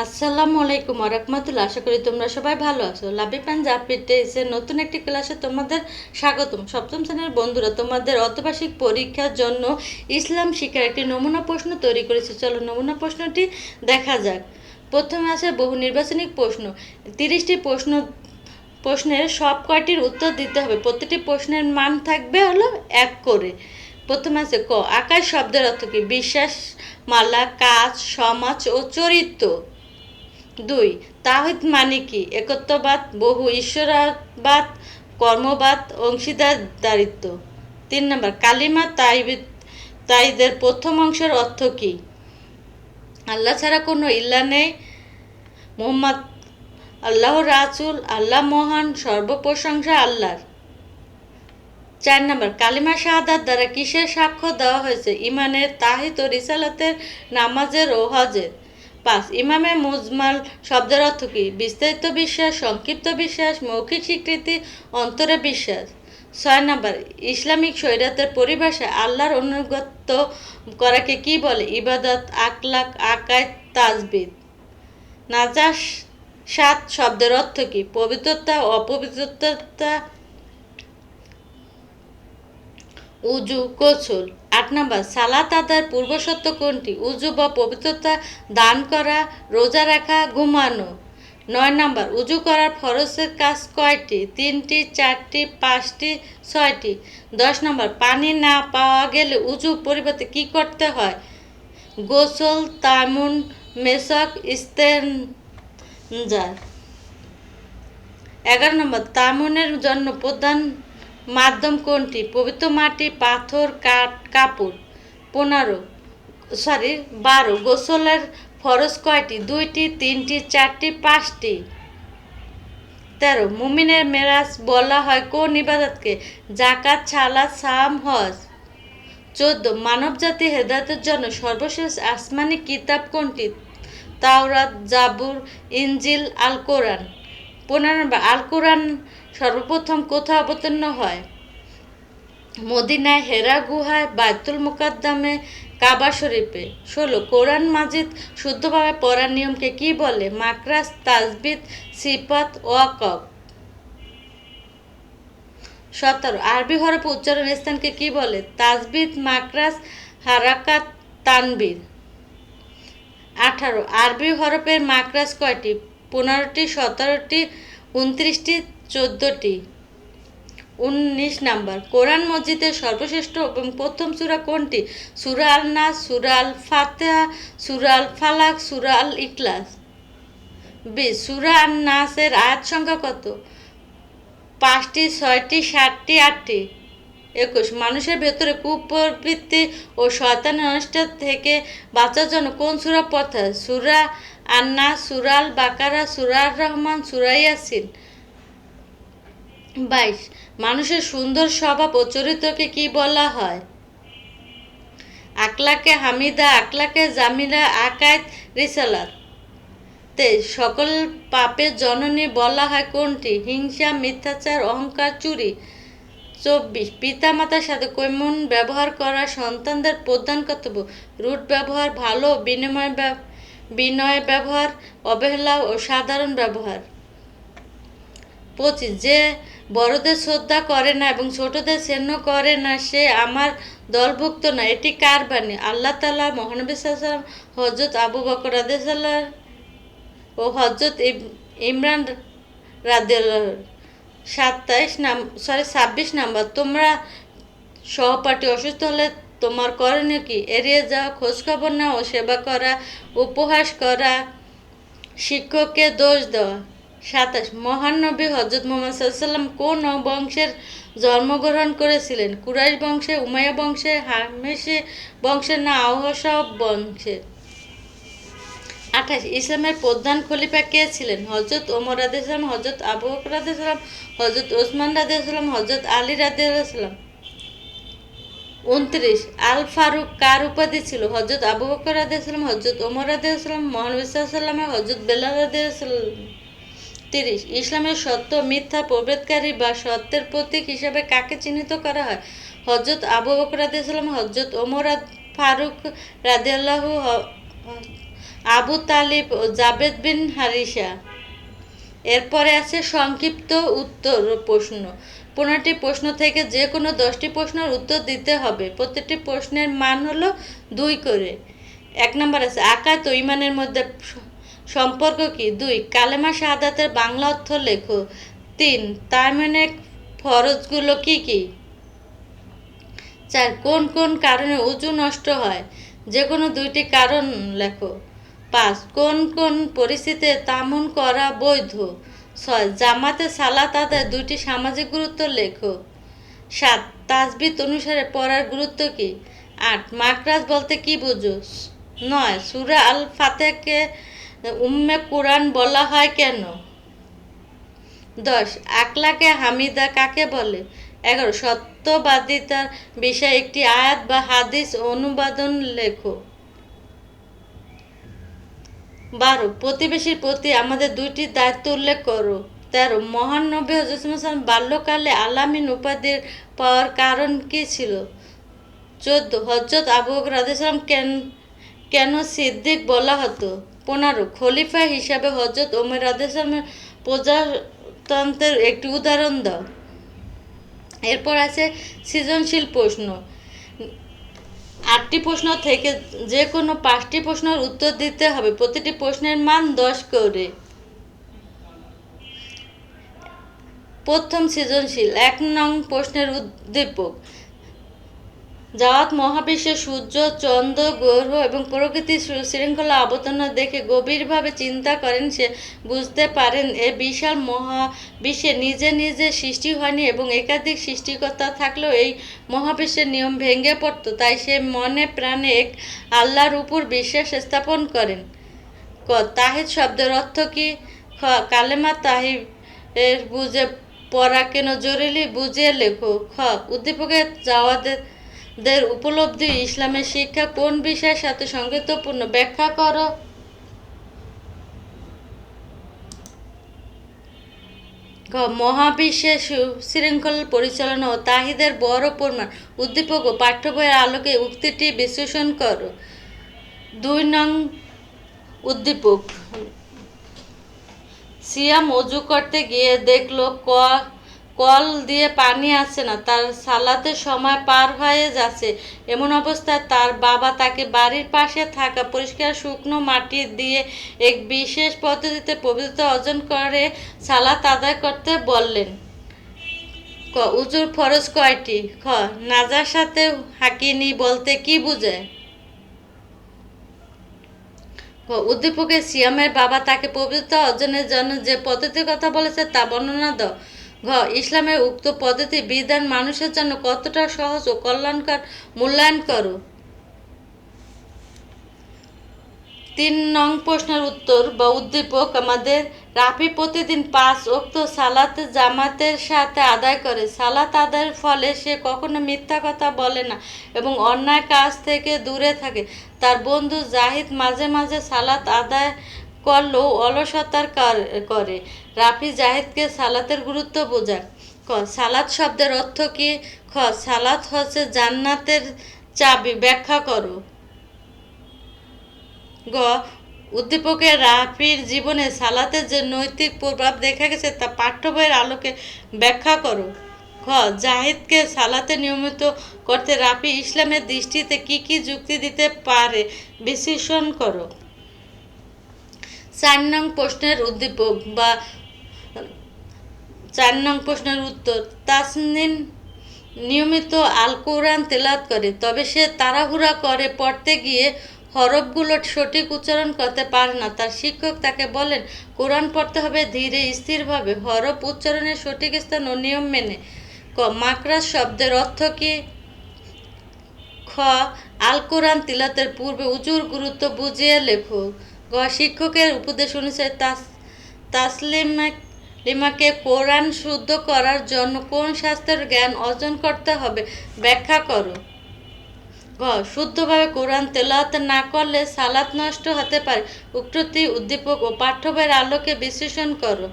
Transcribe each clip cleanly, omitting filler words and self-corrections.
আসসালামু আলাইকুম রহমতুল্লাহ। আশা করি তোমরা সবাই ভালো আছো। লাভি পাঞ্জাব ফিটনেসের নতুন একটি ক্লাসে তোমাদের স্বাগতম। সপ্তম শ্রেণীর বন্ধুরা, তোমাদের অর্ধবার্ষিক পরীক্ষার জন্য ইসলাম শিক্ষার একটি নমুনা প্রশ্ন তৈরি করেছে। চলো নমুনা প্রশ্নটি দেখা যাক। প্রথমে আছে বহু নির্বাচনী প্রশ্ন। 30টি প্রশ্নের সব কয়টির উত্তর দিতে হবে। প্রতিটি প্রশ্নের মান থাকবে হলো 1 করে। প্রথমে আছে ক, আকাশ শব্দের অর্থ কি? বিশ্বাস, মালা, কাজ, সমাজ ও চরিত্র। 2, তাওহীদ মানে কি? একত্ববাদ, বহু ঈশ্বরবাদ, কর্মবাদ, অংশীদারিত্ব। 3 নম্বর, কালিমা তাইদের প্রথম অংশের অর্থ কি? আল্লাহ ছাড়া কোনো ইল্লা নেই, মুহাম্মদ আল্লাহর রাসূল, আল্লাহ মহান, সর্বপ্রশংসা আল্লাহর। 4 নম্বর, কালিমা শাহাদাত দ্বারা কিসের সাক্ষ্য দেওয়া হয়েছে? ইমানের, তাওহীদ ও রিসালাতের, নামাজের ও হজের। 5, ইমামে মুজমাল শব্দের অর্থ কি? বিস্তারিত বিশ্বাস, সংক্ষিপ্ত বিশ্বাস, মৌখিক স্বীকৃতি, অন্তরে বিশ্বাস। 6 নম্বর, ইসলামিক শরীয়তের পরিভাষায় আল্লাহর অনুগত করাকে কি বলে? ইবাদত, আখলাক, আকায়েদ, তাজবিদ। নাজাসাত শব্দের অর্থ কি? পবিত্রতা, অপবিত্রতা, উজু, গোসল। 8 নম্বর, সালাত আদায়ের পূর্বশর্ত কোনটি? উজু বা পবিত্রতা, দান করা, রোজা রাখা, ঘুমানো। 9 নম্বর, উজু করার ফরজের কাজ কয়টি? 3টি, 4টি, 5টি, 6টি। 10 নম্বর, পানি না পাওয়া গেলে উজু পরিবর্তে কি করতে হয়? গোসল, তায়াম্মুম, মেসক, ইস্তেনজা। 11 নম্বর, তায়াম্মুমের জন্য প্রধান মাধ্যম কোনটি? পবিত্র মাটি, পাথর, কাঠ, কাপড়। 12, গোসলের ফরজ কয়টি? 2টি, 3টি, 4টি, 5টি। 13, মুমিনের মেরাজ বলা হয় কোন ইবাদতকে? যাকাত, সালাত, সাওম, হজ। 14, মানবজাতি হেদায়েতের জন্য সর্বশেষ আসমানি কিতাব কোনটি? তাওরাত, জাবুর, ইনজিল, আল কোরআন। 15, আল কোরআন সর্বপ্রথম কোথায় অবতীর্ণ হয়? মদিনায়, হেরা গুহায়, বাইতুল মুকাদ্দামে, কাবা শরীফে। 16, কোরআন মাজিদ শুদ্ধভাবে পড়ার নিয়মকে কি বলে? মাকরাজ, তাজবিদ, সিফাত, ওয়াকফ। 17, আরবি হরফ উচ্চারণ স্থানকে কি বলে? তাজবিদ, মাকরাজ, হারাকাত, তানবির। 18, আরবি হরফের মাকরাজ কয়টি? 15টি, 17টি, 29টি, 14টি। 19 নাম্বার, কোরআন মজিদের সর্বশ্রেষ্ঠ এবং প্রথম সূরা কোনটি? সূরা আল নাস, সূরা আল ফাতিহা, সূরা আল ফালাক, সূরা আল ইখলাস। 20, সূরা আন নাসের আয়াত সংখ্যা কত? 5টি, 6টি, 7টি, 8টি। 21, মানুষের ভেতরে কুপ্রবৃত্তি ও শয়তানের অনিষ্ট থেকে বাঁচার জন্য কোন সূরা পড়তে হয়? সূরা আন নাস, সূরা আল বাকারা, সূরা আর রহমান, সূরা ইয়াসিন। 22, মানুষের সুন্দর স্বভাব ও চরিত্রকে কি বলা হয়? আখলাকে হামিদা, আখলাকে জামিলা, আকায়েদ, রিসালাত। 23, সকল পাপের জননী বলা হয় কোনটি? হিংসা, মিথ্যাচার, অহংকার, চুরি। 24, পিতামাতার সাথে কেমন ব্যবহার করা সন্তানদের প্রধান কর্তব্য? রুট ব্যবহার, ভালো বিনয় ব্যবহার, অবহেলা ও সাধারণ ব্যবহার। 25, যে বড়দের শ্রদ্ধা করে না এবং ছোটদের স্নেহ করে না সে আমার দলভুক্ত না। এটি কার বাণী? আল্লাহ তাআলা, মহানবী সাল্লাল্লাহু আলাইহি ওয়াসাল্লাম, হযরত আবু বকর রাদিয়াল্লাহু ও হযরত ইমরান রাদিয়াল্লাহু। 26 নাম্বার, তোমরা সহপাঠী অসুস্থ হলে তোমার করণীয় কি? এড়িয়ে যাওয়া, খোঁজখবর নেওয়া ও সেবা করা, উপহাস করা, শিক্ষককে দোষ দেওয়া। 27, মহান নবী হযরত মুহাম্মদ সাল্লাল্লাহু আলাইহি ওয়াসাল্লাম কোন বংশের জন্মগ্রহণ করেছিলেন? কুরাইশ বংশে, উমাইয়া বংশে, হামেশি বংশে না আওয়াস বংশে? 28, ইসলামের প্রধান খলিফা কে ছিলেন? হযরত ওমর রাদিয়াল্লাহু আনহু, হযরত আবু বকর রাদিয়াল্লাহু আনহু, হযরত ওসমান রাদিয়াল্লাহু আনহু, হযরত আলী রাদিয়াল্লাহু আনহু। 29, আল ফারুক কার উপাধি ছিল? হযরত আবু বকর রাদিয়াল্লাহু আনহু, হযরত ওমর রাদিয়াল্লাহু আনহু, মহানবী সাল্লাল্লাহু আলাইহি ওয়াসাল্লাম, হযরত বেলাল রাদিয়াল্লাহু আনহু। 30, ইসলামের সত্য মিথ্যা প্রভেদকারী বা সত্যের প্রতীক হিসাবে কাকে চিহ্নিত করা হয়? হযরত আবু বকর রাদিয়াল্লাহু আনহু, হযরত ওমর ফারুক রাদিয়াল্লাহু আবু তালিব ও জাবেদ বিন হারিসা। এরপরে আছে সংক্ষিপ্ত উত্তর প্রশ্ন। 15টি প্রশ্ন থেকে যে কোনো 10টি প্রশ্নের উত্তর দিতে হবে। প্রত্যেকটি প্রশ্নের মান হলো 2 করে। 1 নম্বর আছে আকাত ও ঈমানের মধ্যে সম্পর্ক কি? 2 কালেমা শাহাদাতের বাংলা অর্থ লেখো। 3 তায়াম্মুমের ফরজগুলো কি কি? 4 কোন কোন কারণে ওযু নষ্ট হয়? যে কোনো 2টি কারণ লেখো। 5 কোন কোন পরিস্থিতিতে তায়াম্মুম করা বৈধ? 6 জামাতে সালাত আদায় 2টি সামাজিক গুরুত্ব লেখো। 7 তাসবিহ অনুসারে পড়ার গুরুত্ব কি? 8 মাখরাজ বলতে কি বোঝো? 9 সূরা আল ফাতিহাকে উম্মে কুরআন বলা হয় কেন? 10 আকলাকে হামিদা কাকে বলে? 11 সত্যবাদিতার বিষয়ে একটি আয়াত বা হাদিস অনুবাদন লেখো। 12 প্রতিবেশীর প্রতি আমাদের 2টি দায়িত্ব উল্লেখ করো। 13 মহান নবী হযরত মুহাম্মদ বাল্যকালে আল-আমিন উপাধি পাওয়ার কারণ কি ছিল? 14 হযরত আবু বকর রাদিয়াল্লাহু কেন সিদ্দিক বলা হতো? 15 খলিফা হিসাবে হযরত ওমর রাদিয়াল্লাহু প্রজাতন্ত্রের একটি উদাহরণ দাও। এরপর আছে সৃজনশীল প্রশ্ন। 8টি প্রশ্ন থেকে যে কোনো 5টি প্রশ্নের উত্তর দিতে হবে। প্রতিটি প্রশ্নের মান 10 করে। প্রথম সৃজনশীল 1 নং প্রশ্নের উদ্দীপক। জাওয়াত মহাবিশ্বে সূর্য, চন্দ্র, গ্রহ এবং প্রকৃতির শৃঙ্খলা আবর্তন দেখে গভীরভাবে চিন্তা করেন। সে বুঝতে পারেন এ বিশাল মহাবিশ্বে নিজে নিজে সৃষ্টি হয়নি এবং একাধিক সৃষ্টিকর্তা থাকলেও এই মহাবিশ্বের নিয়ম ভেঙে পড়ত। তাই সে মনে প্রাণে এক আল্লাহর উপর বিশ্বাস স্থাপন করেন। ক তাহিদ শব্দের অর্থ কি? খ কালেমা তাহিদ এর বুঝে পড়া কেন জরুরি? বুঝিয়ে লেখো। খ উদ্দীপকের জাওয়াদের উপলব্ধি ইসলামের শিক্ষা কোন বিষয়ের সাথে সংগতিপূর্ণ? ব্যাখ্যা করো। গ মহাবিশ্বের সুশৃঙ্খল পরিচালনা ও তাহিদের বড় প্রমাণ। উদ্দীপক ও পাঠ্য বইয়ের আলোকে উক্তিটি বিশ্লেষণ করো। 2 নং উদ্দীপক। সিয়াম ওযু করতে গিয়ে দেখলো কল দিয়ে পানি আসছে না, তার সালাতের সময় পার হয়ে যাচ্ছে। এমন অবস্থায় তার বাবা তাকে বাড়ির পাশে থাকা পরিষ্কার শুকনো মাটি দিয়ে এক বিশেষ পদ্ধতিতে পবিত্রতা অর্জন করে সালাত আদায় করতে বললেন। ক উযুর ফরজ কয়টি? খ নাজাসাতে হাকিনি বলতে কি বোঝায়? উদ্দীপকে সিয়ামের বাবা তাকে পবিত্রতা অর্জনের জন্য যে পদ্ধতির কথা বলেছে তা বর্ণনা দাও। ঘ ইসলামের উক্ত পদ্ধতি বিধান মানুষের জন্য কতটা সহজ ও কল্যাণকর মূল্যায়ন করো। 3 নং প্রশ্নের উত্তর বা উদ্দীপক আমাদের রাফি প্রতিদিন 5 ওয়াক্ত সালাত জামাতের সাথে আদায় করে। সালাত আদায়ের ফলে সে কখনো মিথ্যা কথা বলে না এবং অন্যায় কাজ থেকে দূরে থাকে। তার বন্ধু জাহিদ মাঝে মাঝে সালাত আদায় করলেও অলসতার করে। রাফি জাহিদকে সালাতের গুরুত্ব বোঝায়। ক সালাত শব্দের অর্থ কি? খ সালাত হচ্ছে জান্নাতের চাবি। ব্যাখ্যা করো। গ উদ্দীপকের রাফির জীবনে সালাতের যে নৈতিক প্রভাব দেখা গেছে তা পাঠ্য বইয়ের আলোকে ব্যাখ্যা করো। খ জাহিদকে সালাতে নিয়মিত করতে রাফি ইসলামের দৃষ্টিতে কি কি যুক্তি দিতে পারে বিশ্লেষণ করো। 4 নং প্রশ্নের উদ্দীপক বা 4 নং প্রশ্নের উত্তর। তাসনিম নিয়মিত আল কোরআন তেলাওয়াত করে, তবে সে তাড়াহুড়া করে পড়তে গিয়ে হরফগুলো সঠিক উচ্চারণ করতে পারে না। তার শিক্ষক তাকে বলেন কোরআন পড়তে হবে ধীরে স্থিরভাবে, হরফ উচ্চারণের সঠিক স্থান ও নিয়ম মেনে। ক মাখরাজ শব্দের অর্থ কি? খ আল কোরআন তিলাওয়াতের পূর্বে উযুর গুরুত্ব বুঝিয়ে লেখো। গ শিক্ষকের উপদেশ অনুসারে তাসলিমাকে কোরআন শুদ্ধ করার জন্য কোন শাস্ত্রের জ্ঞান অর্জন করতে হবে? ব্যাখ্যা করো। গ শুদ্ধভাবে কোরআন তেলাওয়াত না করলে সালাত নষ্ট হতে পারে। উক্তটি উদ্দীপক ও পাঠ্য বইয়ের আলোকে বিশ্লেষণ করো।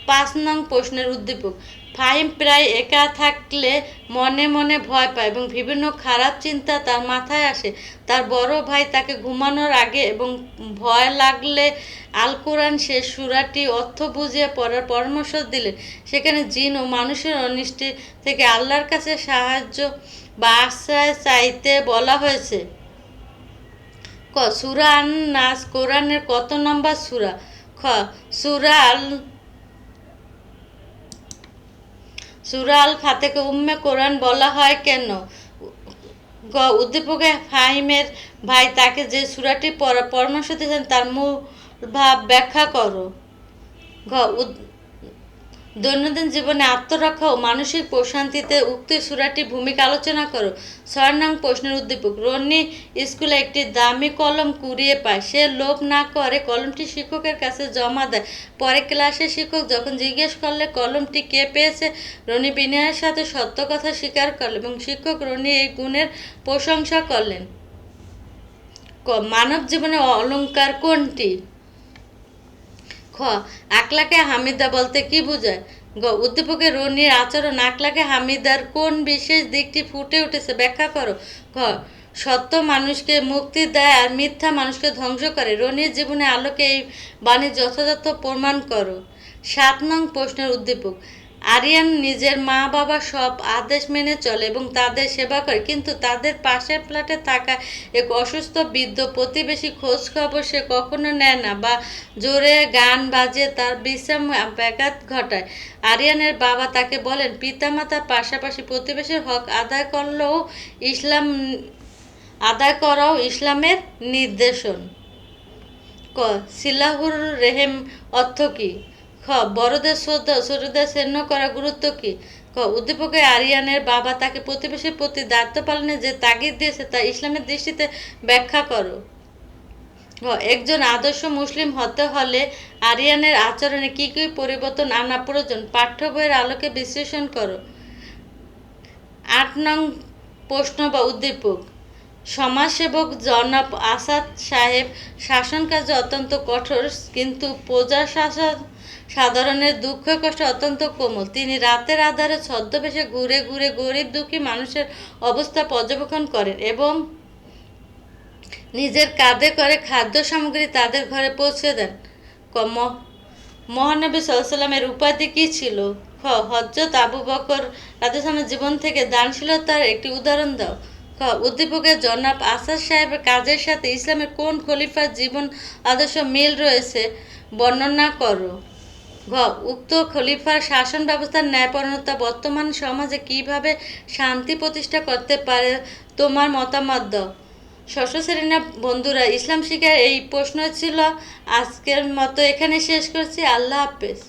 5 নং প্রশ্নের উদ্দীপক। ফাহিম প্রায় একা থাকলে মনে মনে ভয় পায় এবং বিভিন্ন খারাপ চিন্তা তার মাথায় আসে। তার বড় ভাই তাকে ঘুমানোর আগে এবং ভয় লাগলে আল কোরআন শেষ সূরাটি অর্থ বুঝিয়ে পড়ার পরামর্শ দিলেন। সেখানে জিন ও মানুষের অনিষ্টি থেকে আল্লাহর কাছে সাহায্য বা আশ্রয় চাইতে বলা হয়েছে। সূরা আন নাস কোরআনের কত নম্বর সূরা? খ সূরা আল ফাতহাকে উম্মে কোরআন বলা হয় কেন? গ উদ্দীপকে ফাহিমের ভাই তাকে যে সূরাটি পড়ার পরামর্শ দিয়েছেন তার মূল ভাব ব্যাখ্যা করো। ঘ দৈনন্দিন জীবনে আত্মরক্ষা ও মানসিক প্রশান্তিতে উক্ত সূরাটি ভূমিকা আলোচনা করো। ৬ নং প্রশ্নের উদ্দীপক রনি স্কুলে একটি দামি কলম কুড়িয়ে পায়। সে লোভ না করে কলমটি শিক্ষকের কাছে জমা দেয়। পরে ক্লাসে শিক্ষক যখন জিজ্ঞেস করলে কলমটি কে পেয়েছে, রনি বিনয়ের সাথে সত্য কথা স্বীকার করল এবং শিক্ষক রনি এই গুণের প্রশংসা করলেন। মানব জীবনে অলংকার কোনটি? খ আকলাকে হামিদা বলতে কি বোঝায়? গ উদ্দীপকে রনির আচরণ আকলাকে হামিদার কোন বিশেষ দিকটি ফুটে উঠেছে ব্যাখ্যা করো। ঘ সত্য মানুষকে মুক্তি দেয় আর মিথ্যা মানুষকে ধ্বংস করে। রনির জীবনে আলোকে এই বাণী যথাযথ প্রমাণ করো। ৭ নং প্রশ্নের উদ্দীপক আরিয়ান নিজের মা বাবা সব আদেশ মেনে চলে এবং তাদের সেবা করে, কিন্তু তাদের পাশের ফ্ল্যাটে থাকা এক অসুস্থ বৃদ্ধ প্রতিবেশী খোঁজ খবর সে কখনো নেয় না বা জোরে গান বাজিয়ে তার বিশ্রাম ব্যাঘাত ঘটায়। আরিয়ানের বাবা তাকে বলেন পিতামাতার পাশাপাশি প্রতিবেশীর হক আদায় করাও ইসলামের নির্দেশন। ক সিলাহুর রেহেম অর্থ কী? খ বড়দের শ্রদ্ধা ছোটদের স্নেহ করা গুরুত্ব কী? খ উদ্দীপকে আরিয়ানের বাবা তাকে প্রতিবেশীর প্রতি দায়িত্ব পালনে যে তাগিদ দিয়েছে তা ইসলামের দৃষ্টিতে ব্যাখ্যা করো। খ একজন আদর্শ মুসলিম হতে হলে আরিয়ানের আচরণে কী কী পরিবর্তন আনা প্রয়োজন? পাঠ্য বইয়ের আলোকে বিশ্লেষণ করো। ৮ নং প্রশ্ন বা উদ্দীপক সমাজসেবক জনাব আসাদ সাহেব শাসন কাজে অত্যন্ত কঠোর, কিন্তু প্রজা সাধারণের দুঃখ কষ্ট অত্যন্ত কোমল। তিনি রাতের আধারে ছদ্মবেশে ঘুরে ঘুরে গরিব দুঃখী মানুষের অবস্থা পর্যবেক্ষণ করেন এবং নিজের কাঁধে করে খাদ্য সামগ্রী তাদের ঘরে পৌঁছে দেন। মহানবী সাল্লাল্লাহু আলাইহি ওয়াসাল্লামের উপাধি কী ছিল? খ হযরত আবু বকর রাদিয়াল্লাহু জীবন থেকে দানশীলতার একটি উদাহরণ দাও। খ উদ্দীপকে জনাব আসাদ সাহেবের কাজের সাথে ইসলামের কোন খলিফার জীবন আদর্শ মিল রয়েছে বর্ণনা করো। ঘ উক্ত খলিফার শাসন ব্যবস্থার ন্যায়পরায়ণতা বর্তমান সমাজে কিভাবে শান্তি প্রতিষ্ঠা করতে পারে তোমার মতামত দাও। ষষ্ঠ শ্রেণীর বন্ধুরা, ইসলাম শিক্ষার এই প্রশ্ন ছিল। আজকের মতো এখানে শেষ করছি। আল্লাহ হাফেজ।